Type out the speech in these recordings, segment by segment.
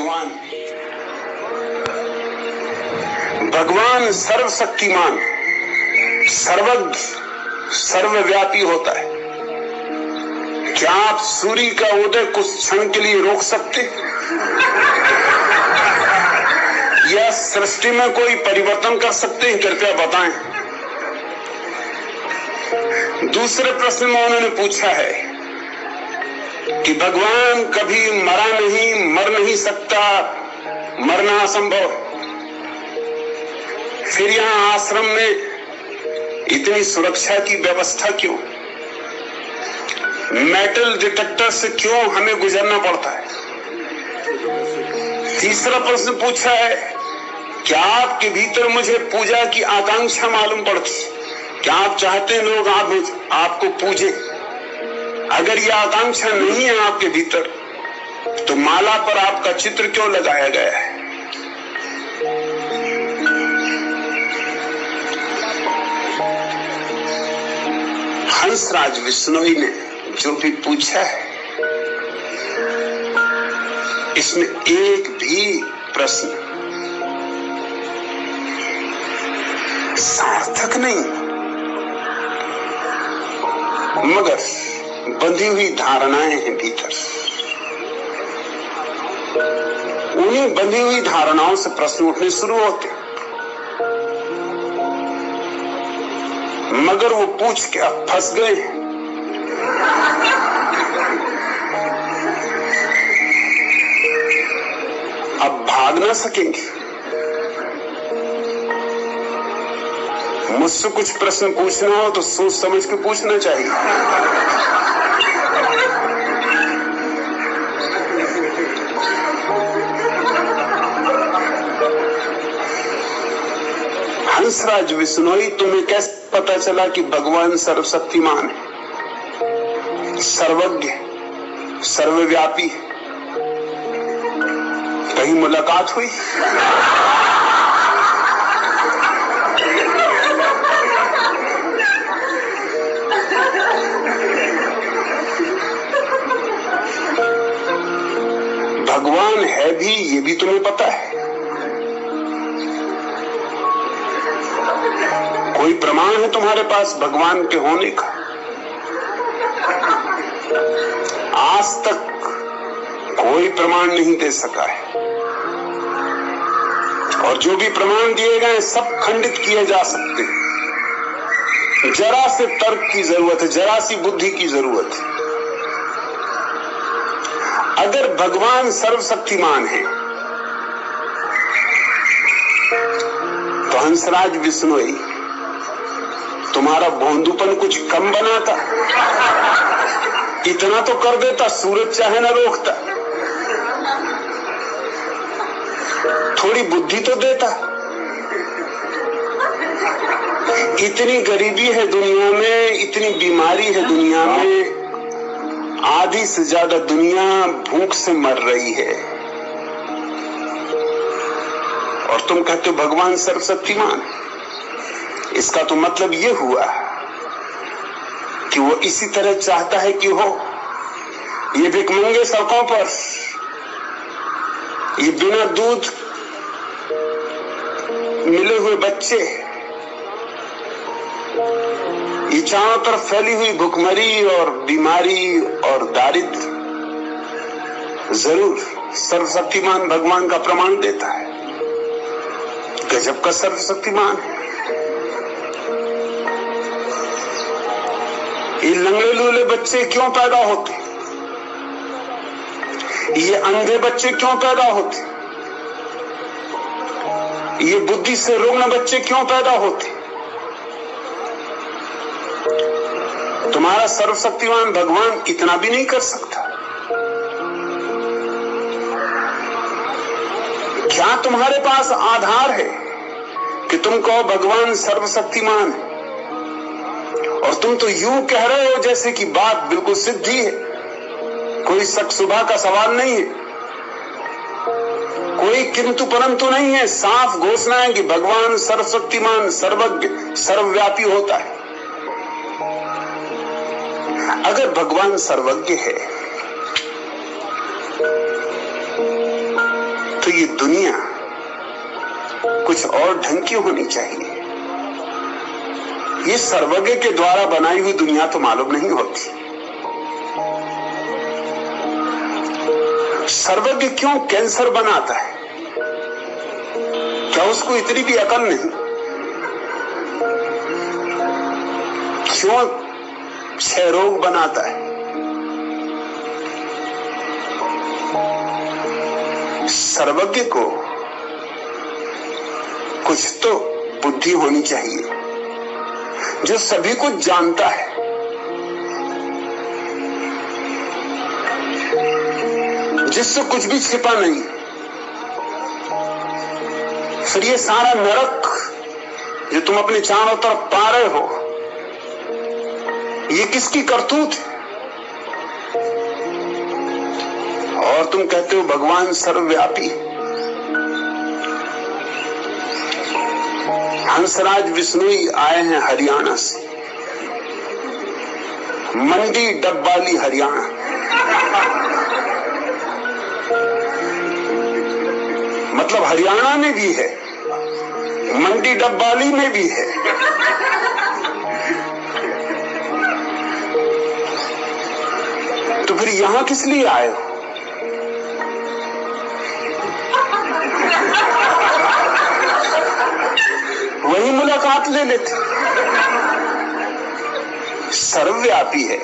भगवान। भगवान सर्वशक्तिमान, सर्वज्ञ, सर्वव्यापी होता है। क्या आप सूर्य का उदय कुछ क्षण के लिए रोक सकते? या सृष्टि में कोई परिवर्तन कर सकते हैं? कृपया बताएं। दूसरे प्रश्न में उन्होंने पूछा है कि भगवान कभी मरा नहीं, मर नहीं सकता, मरना असंभव। फिर यहां आश्रम में इतनी सुरक्षा की व्यवस्था क्यों? मेटल डिटेक्टर से क्यों हमें गुजरना पड़ता है? तीसरा प्रश्न पूछा है, क्या आपके भीतर मुझे पूजा की आकांक्षा मालूम पड़ती? क्या आप चाहते हैं लोग आपको पूजे? अगर यह आकांक्षा नहीं है आपके भीतर, तो माला पर आपका चित्र क्यों लगाया गया है? हंसराज विश्नोई ने जो भी पूछा है, इसमें एक भी प्रश्न सार्थक नहीं, मगर बंधी हुई धारणाएं हैं भीतर। उन्हीं बंधी हुई धारणाओं से प्रश्न उठने शुरू होते, मगर वो पूछ के अब फंस गए। अब भाग ना सकेंगे। मुझसे कुछ प्रश्न पूछना हो तो सोच समझ के पूछना चाहिए। हंसराज विश्नोई, तुम्हें कैसे पता चला कि भगवान सर्वशक्तिमान है, सर्वज्ञ, सर्वव्यापी? कहीं मुलाकात हुई? भगवान है भी, ये भी तुम्हें पता है? कोई प्रमाण है तुम्हारे पास भगवान के होने का? आज तक कोई प्रमाण नहीं दे सका है, और जो भी प्रमाण दिए गए सब खंडित किए जा सकते हैं। जरा से तर्क की जरूरत है, जरा सी बुद्धि की जरूरत है। अगर भगवान सर्वशक्तिमान है, तो हंसराज विश्नोई, तुम्हारा भोंदूपन कुछ कम बनाता? इतना तो कर देता, सूरज चाहे ना रोकता। थोड़ी बुद्धि तो देता। इतनी गरीबी है दुनिया में, इतनी बीमारी है दुनिया में, आधी से ज्यादा दुनिया भूख से मर रही है, और तुम कहते हो भगवान सर्वशक्तिमान। इसका तो मतलब ये हुआ कि वो इसी तरह चाहता है कि हो। ये भिखमंगे सड़कों पर, ये बिना दूध मिले हुए बच्चे, ये चारों तरफ फैली हुई भुखमरी और बीमारी और दारिद्र्य जरूर सर्वशक्तिमान भगवान का प्रमाण देता है। गजब का सर्वशक्तिमान है। ये लंगड़े लूले बच्चे क्यों पैदा होते? ये अंधे बच्चे क्यों पैदा होते? ये बुद्धि से रुग्ण बच्चे क्यों पैदा होते? तुम्हारा सर्वशक्तिमान भगवान इतना भी नहीं कर सकता? क्या तुम्हारे पास आधार है कि तुम कहो भगवान सर्वशक्तिमान है? और तुम तो यूं कह रहे हो जैसे कि बात बिल्कुल सिद्धि है, कोई शक शुबा का सवाल नहीं है, कोई किंतु परंतु नहीं है। साफ घोषणा है कि भगवान सर्वशक्तिमान, सर्वज्ञ, सर्वव्यापी होता है। अगर भगवान सर्वज्ञ है, ये दुनिया कुछ और ढंग की होनी चाहिए। ये सर्वज्ञ के द्वारा बनाई हुई दुनिया तो मालूम नहीं होती। सर्वज्ञ क्यों कैंसर बनाता है? क्या उसको इतनी भी अकल नहीं? क्यों क्षय रोग बनाता है? सर्वज्ञ को कुछ तो बुद्धि होनी चाहिए, जो सभी कुछ जानता है, जिससे कुछ भी छिपा नहीं। फिर ये सारा नरक जो तुम अपने चारों तरफ पा रहे हो, ये किसकी करतूत है? और तुम कहते हो भगवान सर्वव्यापी। हंसराज विष्णुई आए हैं हरियाणा से, मंडी डब्बाली हरियाणा। मतलब हरियाणा में भी है, मंडी डब्बाली में भी है। तो फिर यहां किस लिए आए हो? वही मुलाकात ले लेते। सर्वव्यापी है,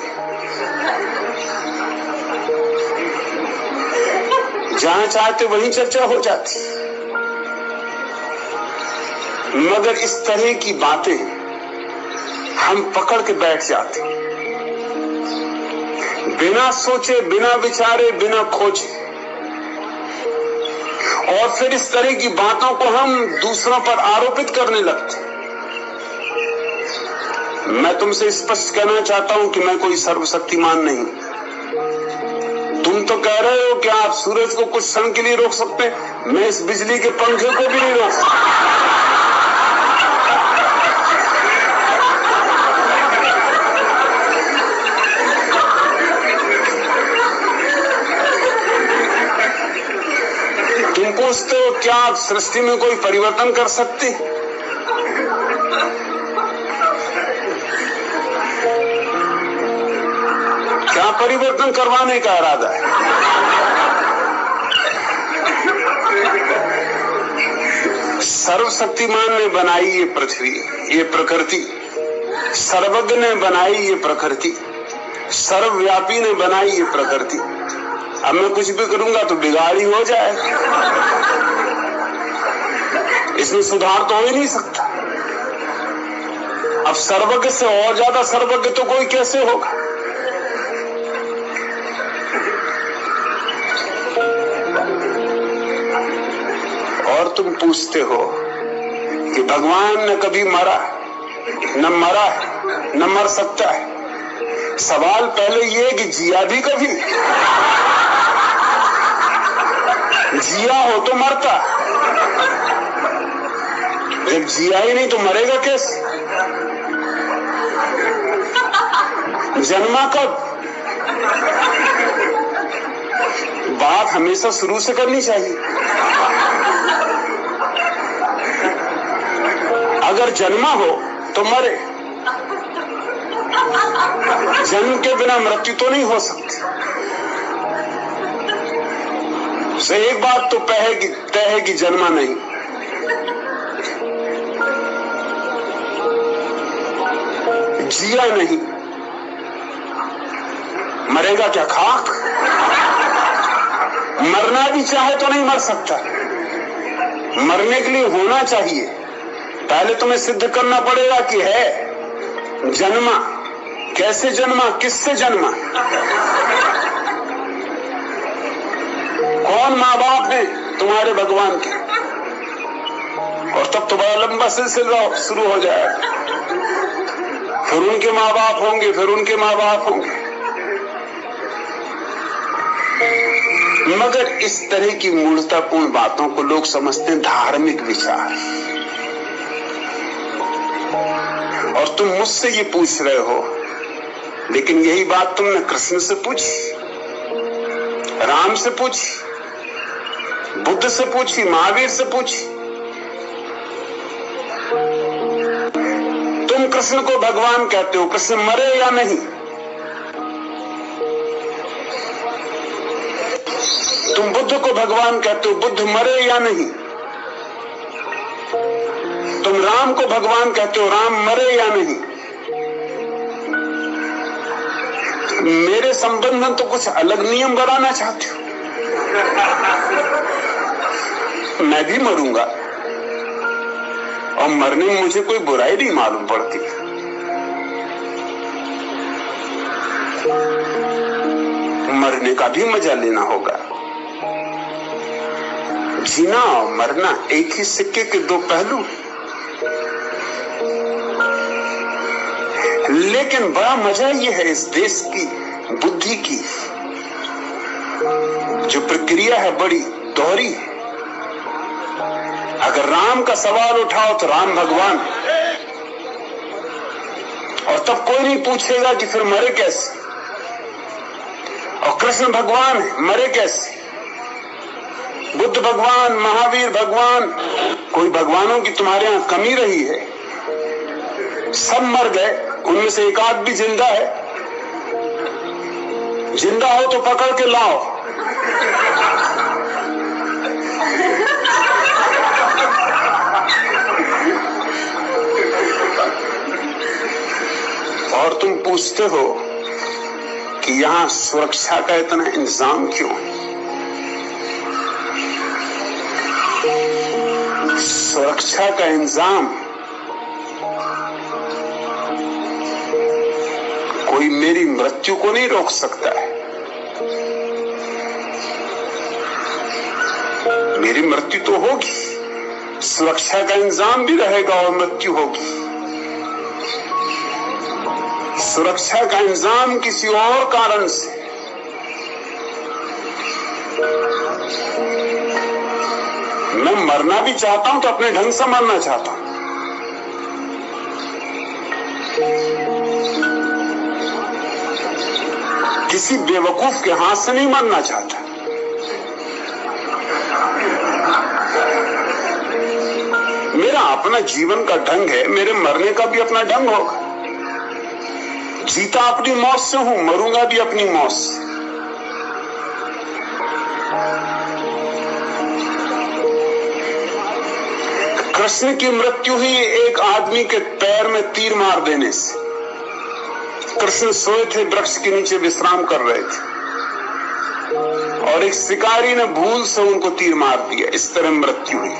जहां चाहते वहीं चर्चा हो जाती। मगर इस तरह की बातें हम पकड़ के बैठ जाते, बिना सोचे, बिना विचारे, बिना खोजे। और फिर इस तरह की बातों को हम दूसरों पर आरोपित करने लगते। मैं तुमसे स्पष्ट कहना चाहता हूं कि मैं कोई सर्वशक्तिमान नहीं। तुम तो कह रहे हो कि आप सूरज को कुछ क्षण के लिए रोक सकते हैं, मैं इस बिजली के पंखे को भी नहीं रोक सकता। तुम पूछते हो क्या आप सृष्टि में कोई परिवर्तन कर सकते? क्या परिवर्तन करवाने का इरादा है? सर्वशक्तिमान ने बनाई ये पृथ्वी, ये प्रकृति। सर्वज्ञ ने बनाई ये प्रकृति, सर्वव्यापी ने बनाई ये प्रकृति। अब मैं कुछ भी करूंगा तो बिगाड़ी हो जाएगा, इसमें सुधार तो हो ही नहीं सकता। अब सर्वज्ञ से और ज्यादा सर्वज्ञ तो कोई कैसे होगा? और तुम पूछते हो कि भगवान न कभी मरा, न मरा है, न मर सकता है। सवाल पहले ये कि जिया भी कभी? जिया हो तो मरता, जब जिया ही नहीं तो मरेगा कैसे? जन्मा कब? बात हमेशा शुरू से करनी चाहिए। अगर जन्मा हो तो मरे, जन्म के बिना मृत्यु तो नहीं हो सकती। से एक बात तो तय है कि जन्मा नहीं। जिया नहीं, मरेगा क्या खाक? मरना भी चाहे तो नहीं मर सकता। मरने के लिए होना चाहिए। पहले तुम्हें सिद्ध करना पड़ेगा कि है। जन्मा, कैसे जन्मा, किससे जन्मा, कौन माँ बाप है तुम्हारे भगवान के? और तब तो बड़ा लंबा सिलसिला शुरू हो जाएगा। फिर उनके माँ बाप होंगे, फिर उनके माँ बाप होंगे। मगर इस तरह की मूर्खतापूर्ण बातों को लोग समझते हैं धार्मिक विचार। और तुम मुझसे ये पूछ रहे हो, लेकिन यही बात तुमने कृष्ण से पूछी, राम से पूछी, बुद्ध से पूछी, महावीर से पूछी, तुम कृष्ण को भगवान कहते हो, कृष्ण मरे या नहीं? तुम बुद्ध को भगवान कहते हो, बुद्ध मरे या नहीं? तुम राम को भगवान कहते हो, राम मरे या नहीं? मेरे संबंध में तो कुछ अलग नियम बनाना चाहते हो। मैं भी मरूंगा और मरने में मुझे कोई बुराई नहीं मालूम पड़ती। मरने का भी मजा लेना होगा। जीना और मरना एक ही सिक्के के दो पहलू, लेकिन बड़ा मजा यह है इस देश की बुद्धि की, जो प्रक्रिया है बड़ी दोहरी है। अगर राम का सवाल उठाओ तो राम भगवान, और तब कोई नहीं पूछेगा कि फिर मरे कैसे, और कृष्ण भगवान है, मरे कैसे? बुद्ध भगवान, महावीर भगवान, कोई भगवानों की तुम्हारे यहां कमी रही है? सब मर गए, उनमें से एक आध भी जिंदा है। जिंदा हो तो पकड़ के लाओ। और तुम पूछते हो कि यहां सुरक्षा का इतना इंतजाम क्यों? सुरक्षा का इंतजाम कोई मेरी मृत्यु को नहीं रोक सकता है। मेरी मृत्यु तो होगी, सुरक्षा का इंतजाम भी रहेगा और मृत्यु होगी। सुरक्षा का इंतजाम किसी और कारण से, मैं मरना भी चाहता हूं तो अपने ढंग से मरना चाहता हूं। किसी बेवकूफ के हाथ से नहीं मरना चाहता। मेरा अपना जीवन का ढंग है, मेरे मरने का भी अपना ढंग होगा। जीता अपनी मौत से हूं, मरूंगा भी अपनी मौत से। कृष्ण की मृत्यु ही एक आदमी के पैर में तीर मार देने से। कृष्ण सोए थे, वृक्ष के नीचे विश्राम कर रहे थे, और एक शिकारी ने भूल से उनको तीर मार दिया। इस तरह मृत्यु हुई।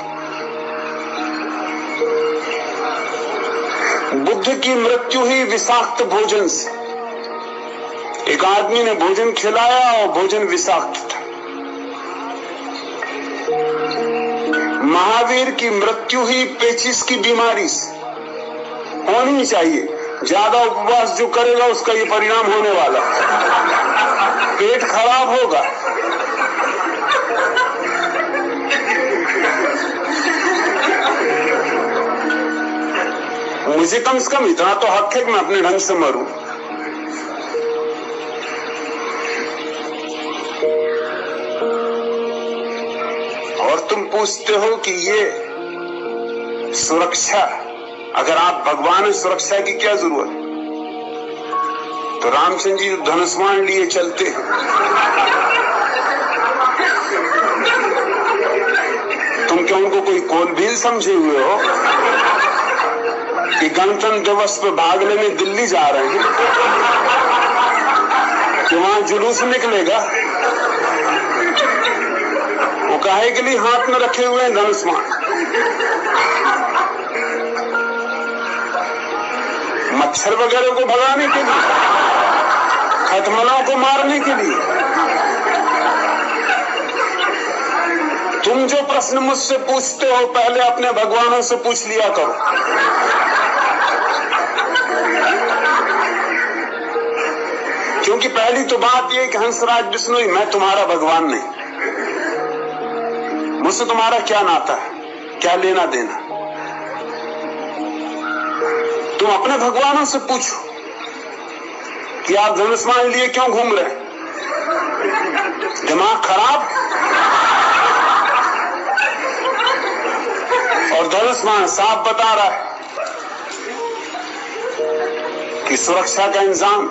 बुद्ध की मृत्यु ही विषाक्त भोजन से। एक आदमी ने भोजन खिलाया और भोजन विषाक्त था। महावीर की मृत्यु ही पेचिश की बीमारी से। होनी चाहिए, ज्यादा उपवास जो करेगा उसका ये परिणाम होने वाला, पेट खराब होगा। मुझे कम से कम इतना तो हक है कि मैं अपने ढंग से मरूं। और तुम पूछते हो कि ये सुरक्षा, अगर आप भगवान है, सुरक्षा की क्या जरूरत? तो रामचंद्र जी धनुष्मान लिए चलते हैं। तुम क्या उनको कोई कोलभील समझे हुए हो कि गणतंत्र दिवस पे भाग लेने दिल्ली जा रहे हैं, कि वहां जुलूस निकलेगा? वो काहे के लिए हाथ में रखे हुए हैं धनुष्मान? मच्छर वगैरह को भगाने के लिए, खटमलों को मारने के लिए। तुम जो प्रश्न मुझसे पूछते हो पहले अपने भगवानों से पूछ लिया करो। क्योंकि पहली तो बात यह कि हंसराज बिश्नोई, मैं तुम्हारा भगवान नहीं। मुझसे तुम्हारा क्या नाता है, क्या लेना देना? तुम अपने भगवानों से पूछो कि आप धनुष्मान लिए क्यों घूम रहे? दिमाग खराब? और धनुष्मान साफ बता रहा है कि सुरक्षा का इंतजाम।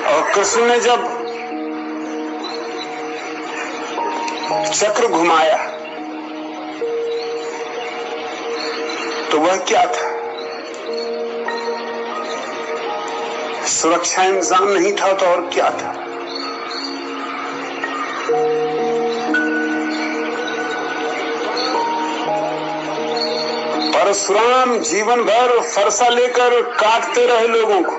और कृष्ण ने जब चक्र घुमाया तो वह क्या था? सुरक्षा इंतजाम नहीं था तो और क्या था? परशुराम जीवन भर फरसा लेकर काटते रहे लोगों को,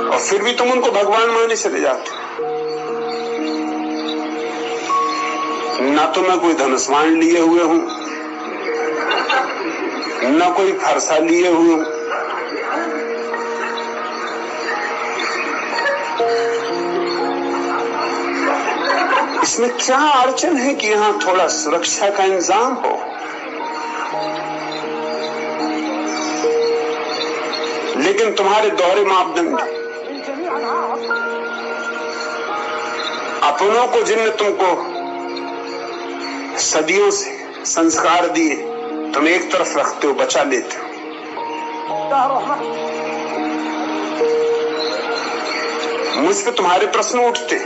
और फिर भी तुम उनको भगवान माने चले जाते। ना तो मैं कोई धनुष्मान लिए हुए हूं, ना कोई फरसा लिए हुए हूं। इसमें क्या अड़चन है कि यहां थोड़ा सुरक्षा का इंतजाम हो? लेकिन तुम्हारे दोहरे मापदंड, अपनों को जिनने तुमको सदियों से संस्कार दिए तुम एक तरफ रखते हो, बचा लेते हो। मुझ पे तुम्हारे प्रश्न उठते,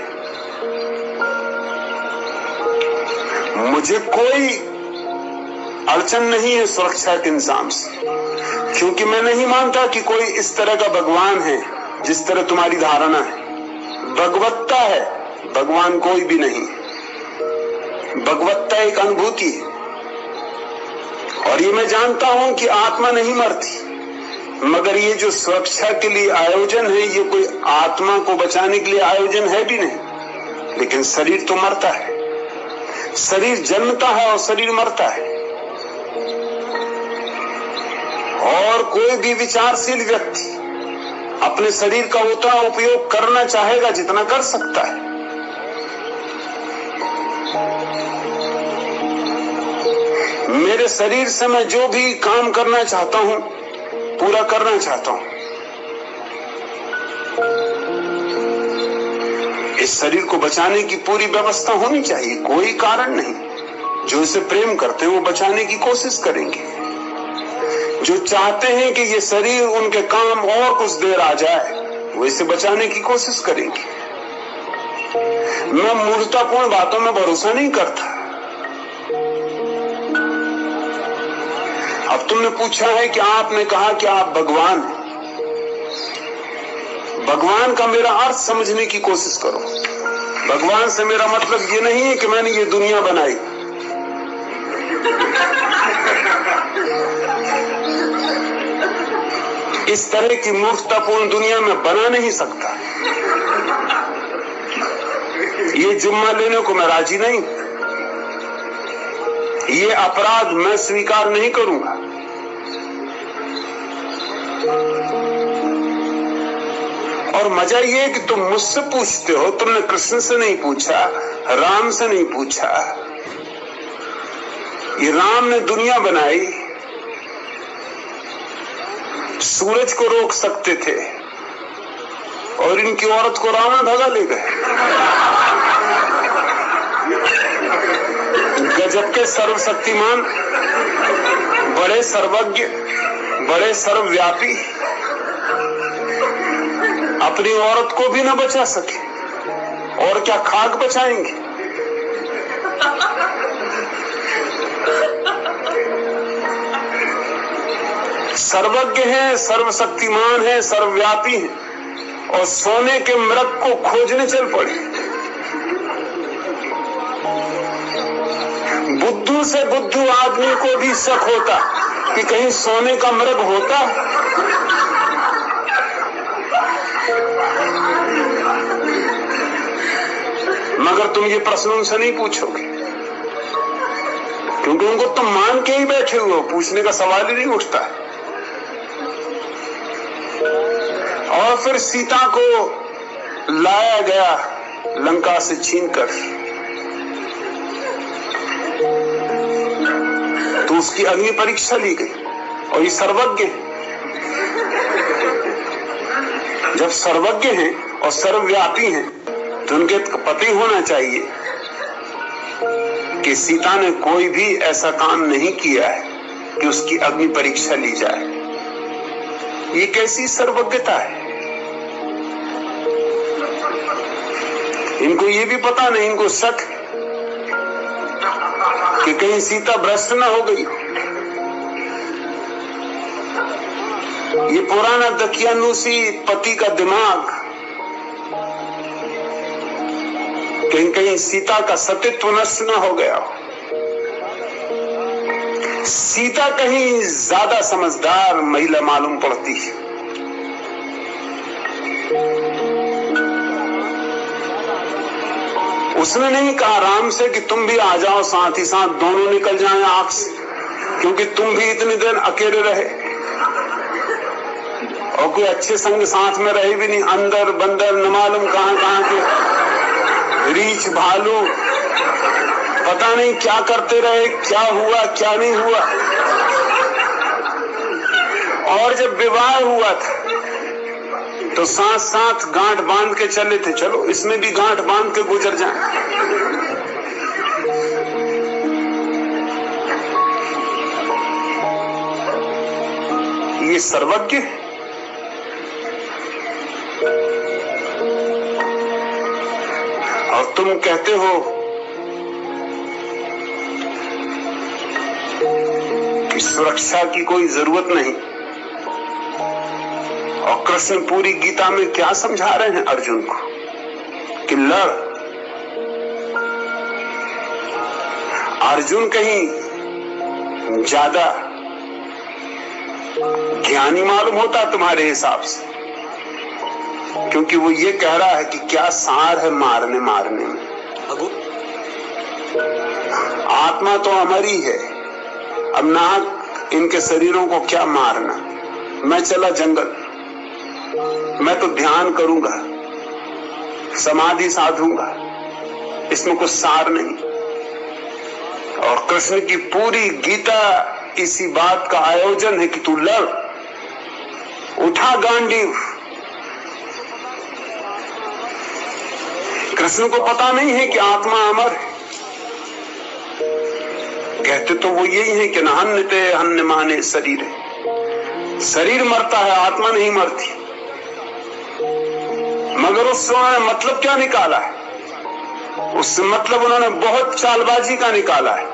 मुझे कोई अड़चन नहीं है सुरक्षा के इंतजाम से, क्योंकि मैं नहीं मानता कि कोई इस तरह का भगवान है जिस तरह तुम्हारी धारणा है। भगवत्ता है, भगवान कोई भी नहीं। भगवत्ता एक अनुभूति है, और ये मैं जानता हूं कि आत्मा नहीं मरती, मगर ये जो सुरक्षा के लिए आयोजन है ये कोई आत्मा को बचाने के लिए आयोजन है भी नहीं। लेकिन शरीर तो मरता है, शरीर जन्मता है और शरीर मरता है। और कोई भी विचारशील व्यक्ति अपने शरीर का उतना उपयोग करना चाहेगा जितना कर सकता है। मेरे शरीर से मैं जो भी काम करना चाहता हूं पूरा करना चाहता हूं। इस शरीर को बचाने की पूरी व्यवस्था होनी चाहिए, कोई कारण नहीं। जो इसे प्रेम करते हैं वो बचाने की कोशिश करेंगे, जो चाहते हैं कि ये शरीर उनके काम और कुछ देर आ जाए वो इसे बचाने की कोशिश करेंगे। मैं मूर्खतापूर्ण बातों में भरोसा नहीं करता। अब तुमने पूछा है कि आपने कहा कि आप भगवान हैं। भगवान का मेरा अर्थ समझने की कोशिश करो। भगवान से मेरा मतलब ये नहीं है कि मैंने ये दुनिया बनाई। इस तरह की मूर्खतापूर्ण दुनिया में बना नहीं सकता। ये जिम्मा लेने को मैं राजी नहीं। ये अपराध मैं स्वीकार नहीं करूंगा। और मजा ये है कि तुम मुझसे पूछते हो, तुमने कृष्ण से नहीं पूछा, राम से नहीं पूछा। ये राम ने दुनिया बनाई, सूरज को रोक सकते थे और इनकी औरत को रावण भगा ले गए। गजब के सर्वशक्तिमान, बड़े सर्वज्ञ, बड़े सर्वव्यापी, अपनी औरत को भी न बचा सके और क्या खाक बचाएंगे। सर्वज्ञ हैं, सर्वशक्तिमान हैं, सर्वव्यापी हैं, और सोने के मृग को खोजने चल पड़े। बुद्धू से बुद्धू आदमी को भी शक होता कि कहीं सोने का मृग होता। मगर तुम ये प्रश्न उनसे नहीं पूछोगे, क्योंकि उनको तुम मान के ही बैठे हुए हो, पूछने का सवाल ही नहीं उठता। और फिर सीता को लाया गया लंका से छीनकर, तो उसकी अग्नि परीक्षा ली गई। और ये सर्वज्ञ जब सर्वज्ञ हैं और सर्वव्यापी हैं तो उनके पति होना चाहिए कि सीता ने कोई भी ऐसा काम नहीं किया है कि उसकी अग्नि परीक्षा ली जाए। ये कैसी सर्वज्ञता है? इनको ये भी पता नहीं, इनको शक कि कहीं सीता भ्रष्ट न हो गई। ये पुराना दकियानूसी पति का दिमाग कहीं कहीं सीता का सतीत्व नष्ट न हो गया हो। सीता कहीं ज्यादा समझदार महिला मालूम पड़ती है। उसने नहीं कहा राम से कि तुम भी आ जाओ, साथ ही साथ दोनों निकल जाएं आंख से, क्योंकि तुम भी इतनी देर अकेले रहे और कोई अच्छे संग साथ में रहे भी नहीं। अंदर बंदर न मालूम कहां कहां के रीछ भालू, पता नहीं क्या करते रहे, क्या हुआ क्या नहीं हुआ। और जब विवाह हुआ था तो साथ साथ गांठ बांध के चले थे, चलो इसमें भी गांठ बांध के गुजर जाएं। ये सर्वज्ञ है। और तुम कहते हो कि सुरक्षा की कोई जरूरत नहीं। और कृष्ण पूरी गीता में क्या समझा रहे हैं अर्जुन को कि लड़। अर्जुन कहीं ज्यादा ज्ञानी मालूम होता तुम्हारे हिसाब से, क्योंकि वो ये कह रहा है कि क्या सार है मारने मारने में। आत्मा तो हमारी है, अब नाहक इनके शरीरों को क्या मारना। मैं चला जंगल, मैं तो ध्यान करूंगा, समाधि साधूंगा, इसमें कुछ सार नहीं। और कृष्ण की पूरी गीता इसी बात का आयोजन है कि तू लड़, उठा गांडीव। कृष्ण को पता नहीं है कि आत्मा अमर है। कहते तो वो यही है कि न हन्यते हन्य माने शरीर है। शरीर मरता है, आत्मा नहीं मरती। मगर उस समय मतलब क्या निकाला है? उससे मतलब उन्होंने बहुत चालबाजी का निकाला है।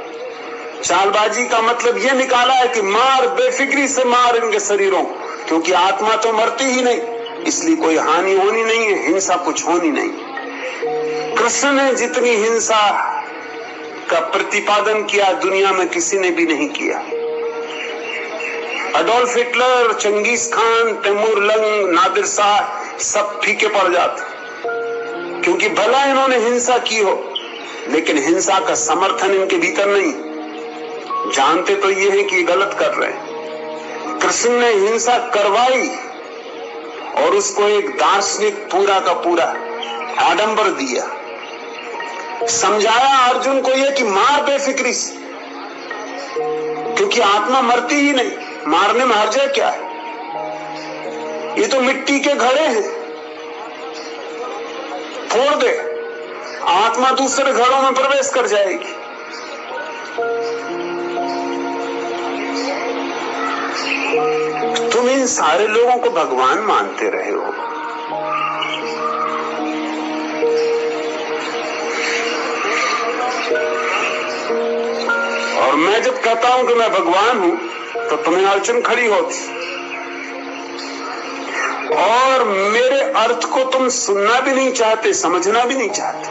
चालबाजी का मतलब यह निकाला है कि मार, बेफिक्री से मार इनके शरीरों, क्योंकि आत्मा तो मरती ही नहीं, इसलिए कोई हानि होनी नहीं है, हिंसा कुछ होनी नहीं। कृष्ण ने जितनी हिंसा का प्रतिपादन किया दुनिया में किसी ने भी नहीं किया। Adolf Hitler, Genghis Khan, Taimur Lang, Nadir Shah सब फीके पड़ जाते, क्योंकि भला इन्होंने हिंसा की हो लेकिन हिंसा का समर्थन इनके भीतर नहीं। जानते तो ये है कि ये गलत कर रहे हैं। कृष्ण ने हिंसा करवाई और उसको एक दार्शनिक पूरा का पूरा आडंबर दिया। समझाया अर्जुन को यह कि मार बेफिक्री से, क्योंकि आत्मा मरती ही नहीं, मारने में हर्ज क्या है? ये तो मिट्टी के घड़े हैं, फोड़ दे, आत्मा दूसरे घरों में प्रवेश कर जाएगी। तुम इन सारे लोगों को भगवान मानते रहे हो। और मैं जब कहता हूं कि मैं भगवान हूं तो तुम्हें अड़चन खड़ी होती, और मेरे अर्थ को तुम सुनना भी नहीं चाहते, समझना भी नहीं चाहते।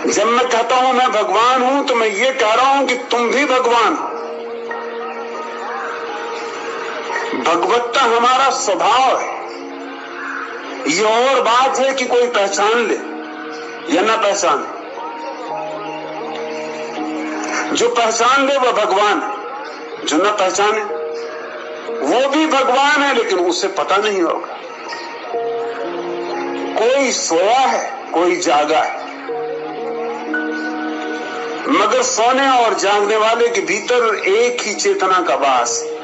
जब मैं कहता हूं मैं भगवान हूं तो मैं ये कह रहा हूं कि तुम भी भगवान हो। भगवत्ता हमारा स्वभाव है। ये और बात है कि कोई पहचान ले या ना पहचाने। जो पहचान ले वह भगवान है, जो ना पहचाने वो भी भगवान है, लेकिन उसे पता नहीं होगा। कोई सोया है, कोई जागा है, मगर सोने और जागने वाले के भीतर एक ही चेतना का वास है।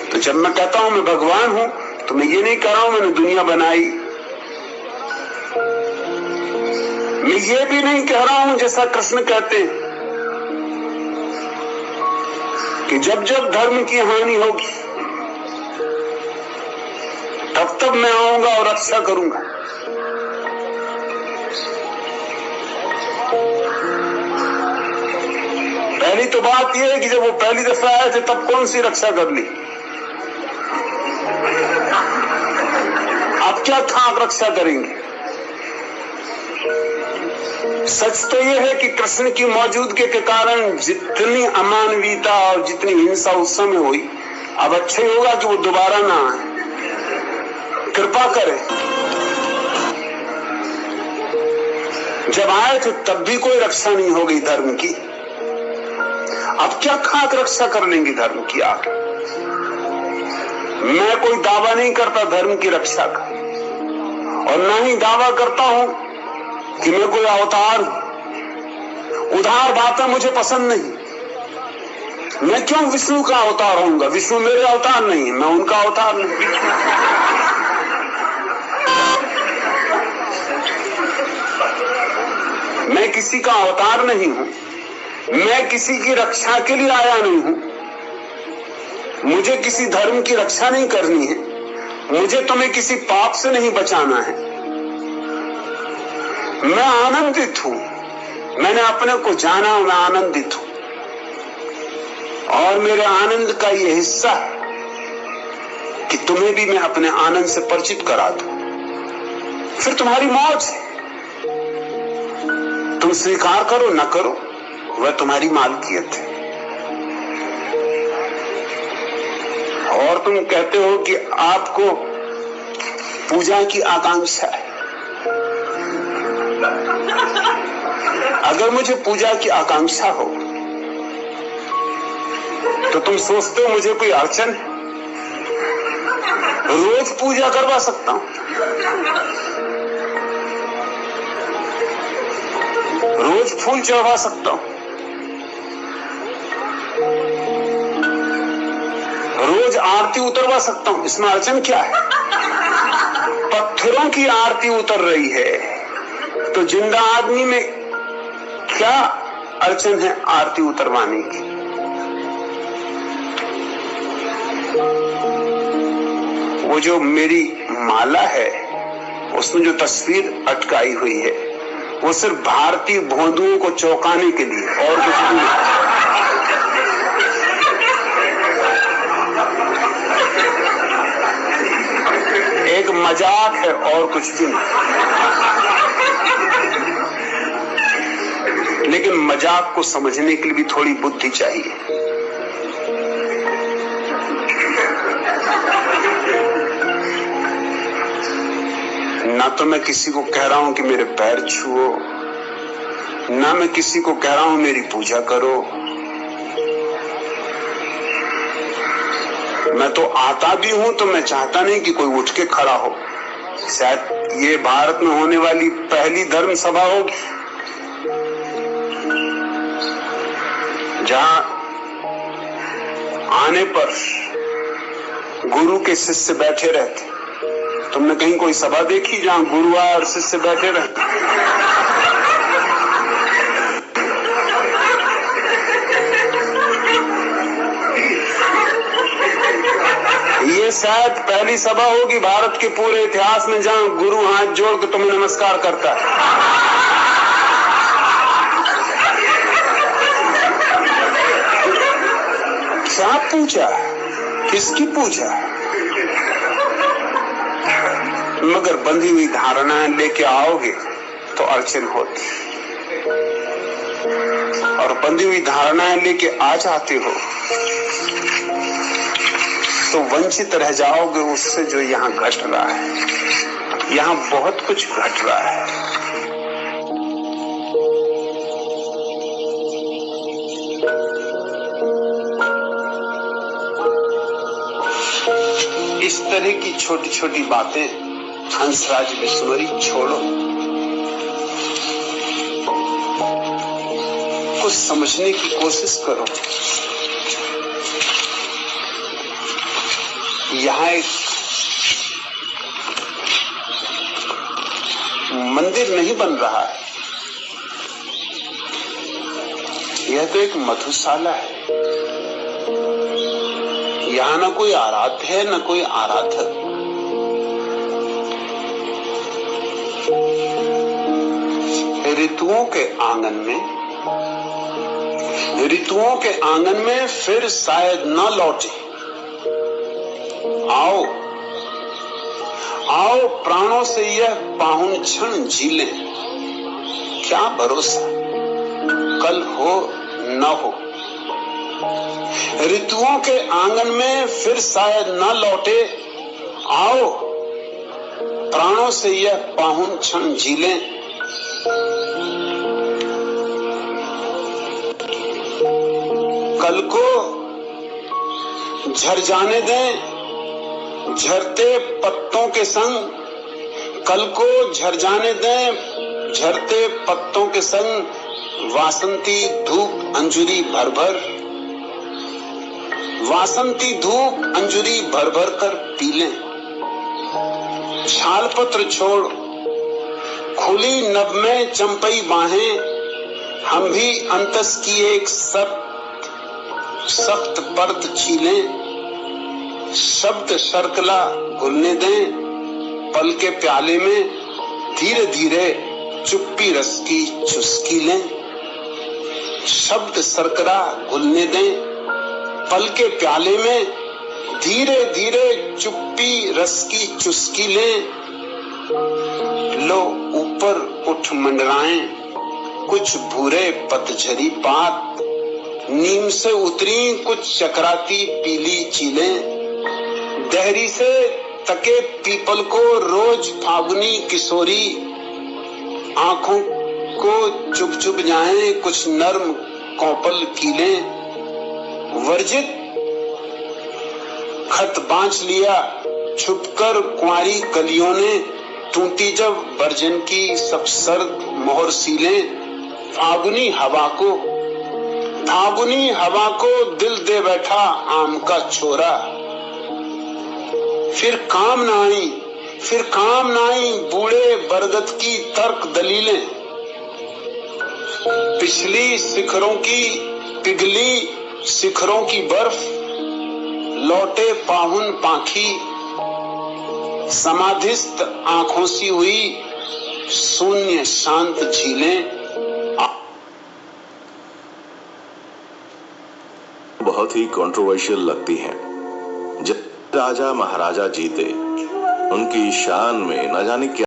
तो जब मैं कहता हूं मैं भगवान हूं तो मैं ये नहीं कह रहा हूं मैंने दुनिया बनाई, मैं ये भी नहीं कह रहा हूं जैसा कृष्ण कहते हैं कि जब जब धर्म की हानि होगी तब तब मैं आऊंगा और रक्षा करूंगा। पहली तो बात यह है कि जब वो पहली दफा आए थे तब कौन सी रक्षा कर ली, अब क्या खाक रक्षा करेंगे। सच तो यह है कि कृष्ण की मौजूदगी के कारण जितनी अमानवीयता और जितनी हिंसा उस समय हुई, अब अच्छा ही होगा कि वो दोबारा ना आए, कृपा करे। जब आए थे तब भी कोई रक्षा नहीं हो गई धर्म की, अब क्या खाक रक्षा कर लेंगे धर्म की आगे। मैं कोई दावा नहीं करता धर्म की रक्षा का, और ना ही दावा करता हूं कि मैं कोई अवतार हूं। उधार बातें मुझे पसंद नहीं। मैं क्यों विष्णु का अवतार होऊंगा, विष्णु मेरे अवतार नहीं है, मैं उनका अवतार नहीं। मैं किसी का अवतार नहीं हूं, मैं किसी की रक्षा के लिए आया नहीं हूं, मुझे किसी धर्म की रक्षा नहीं करनी है, मुझे तुम्हें किसी पाप से नहीं बचाना है। मैं आनंदित हूं, मैंने अपने को जाना, मैं आनंदित हूं, और मेरे आनंद का यह हिस्सा है कि तुम्हें भी मैं अपने आनंद से परिचित करा दूं। फिर तुम्हारी मौज है, तुम स्वीकार करो न करो, वह तुम्हारी मालकियत है। और तुम कहते हो कि आपको पूजा की आकांक्षा है। अगर मुझे पूजा की आकांक्षा हो तो तुम सोचते हो मुझे कोई अड़चन है? रोज पूजा करवा सकता हूं, रोज फूल चढ़वा सकता हूं, रोज आरती उतरवा सकता हूं, इसमें अड़चन क्या है? पत्थरों की आरती उतर रही है तो जिंदा आदमी में क्या अड़चन है आरती उतरवाने की? वो जो मेरी माला है उसमें जो तस्वीर अटकाई हुई है वो सिर्फ भारतीय भोंदुओं को चौंकाने के लिए, और कुछ नहीं। एक मजाक है और कुछ भी नहीं। लेकिन मजाक को समझने के लिए भी थोड़ी बुद्धि चाहिए। ना तो मैं किसी को कह रहा हूं कि मेरे पैर छुओ, ना मैं किसी को कह रहा हूं मेरी पूजा करो। मैं तो आता भी हूं तो मैं चाहता नहीं कि कोई उठ के खड़ा हो। शायद ये भारत में होने वाली पहली धर्म सभा होगी जहां आने पर गुरु के शिष्य बैठे रहते। तुमने कहीं कोई सभा देखी जहां गुरु आए और शिष्य बैठे रहते? ये शायद पहली सभा होगी भारत के पूरे इतिहास में जहां गुरु हाथ जोड़ के तुम्हें नमस्कार करता है। क्या पूजा, किसकी पूजा? मगर बंधी हुई धारणाएं लेके आओगे तो अड़चन होती, और बंधी हुई धारणाएं लेके आ जाते हो तो वंचित रह जाओगे उससे जो यहाँ घट रहा है। यहाँ बहुत कुछ घट रहा है। इस तरह की छोटी छोटी बातें हंसराज विश्वरी छोड़ो, कुछ समझने की कोशिश करो। यहाँ एक मंदिर नहीं बन रहा है, यह तो एक मधुशाला है। यहाँ न कोई आराध्य है न कोई आराधक। ऋतुओं के आंगन में फिर शायद न लौटे। आओ आओ प्राणों से यह पाहुन क्षण जी लें। क्या भरोसा कल हो न हो। ऋतुओं के आंगन में फिर शायद न लौटे। आओ प्राणों से यह पाहुन क्षण जी लें। कल को झर जाने दें झरते पत्तों के संग। कल को झर जाने दें झरते पत्तों के संग। वासंती धूप अंजुरी भर भर। वासंती धूप अंजुरी भर भर कर पी लें। छाल पत्र छोड़ खुली नभ में चंपई बाहें। हम भी अंतस की एक सख्त परत छीलें। शब्द शर्कला घुलने दें पल के प्याले में। धीरे धीरे चुप्पी रस की चुस्की लें। शब्द शर्करा घुलने दें पल के प्याले में। धीरे धीरे चुप्पी रस की चुस्की लें। लो ऊपर उठ मंडराएं कुछ भूरे पतझरी पात। नीम से उतरी कुछ चकराती पीली चीलें। दहरी से तके पीपल को रोज फागुनी किशोरी। आंखों को चुभ चुभ जाएं कुछ नर्म कौपल कीलें। वर्जित खत बांच लिया छुपकर कुंवारी कलियों ने। टूटी जब वर्जन की सब सर्द मोहर सीलें। फागुनी हवा को दिल दे बैठा आम का छोरा। फिर काम न आई बूढ़े बरगद की तर्क दलीलें। पिछली शिखरों की पिघली शिखरों की बर्फ। लौटे पाहुन पाखी समाधिस्थ आंखों सी हुई शून्य शांत झीलें। बहुत ही कंट्रोवर्शियल लगती है। जब राजा महाराजा जीते उनकी शान में न जाने क्या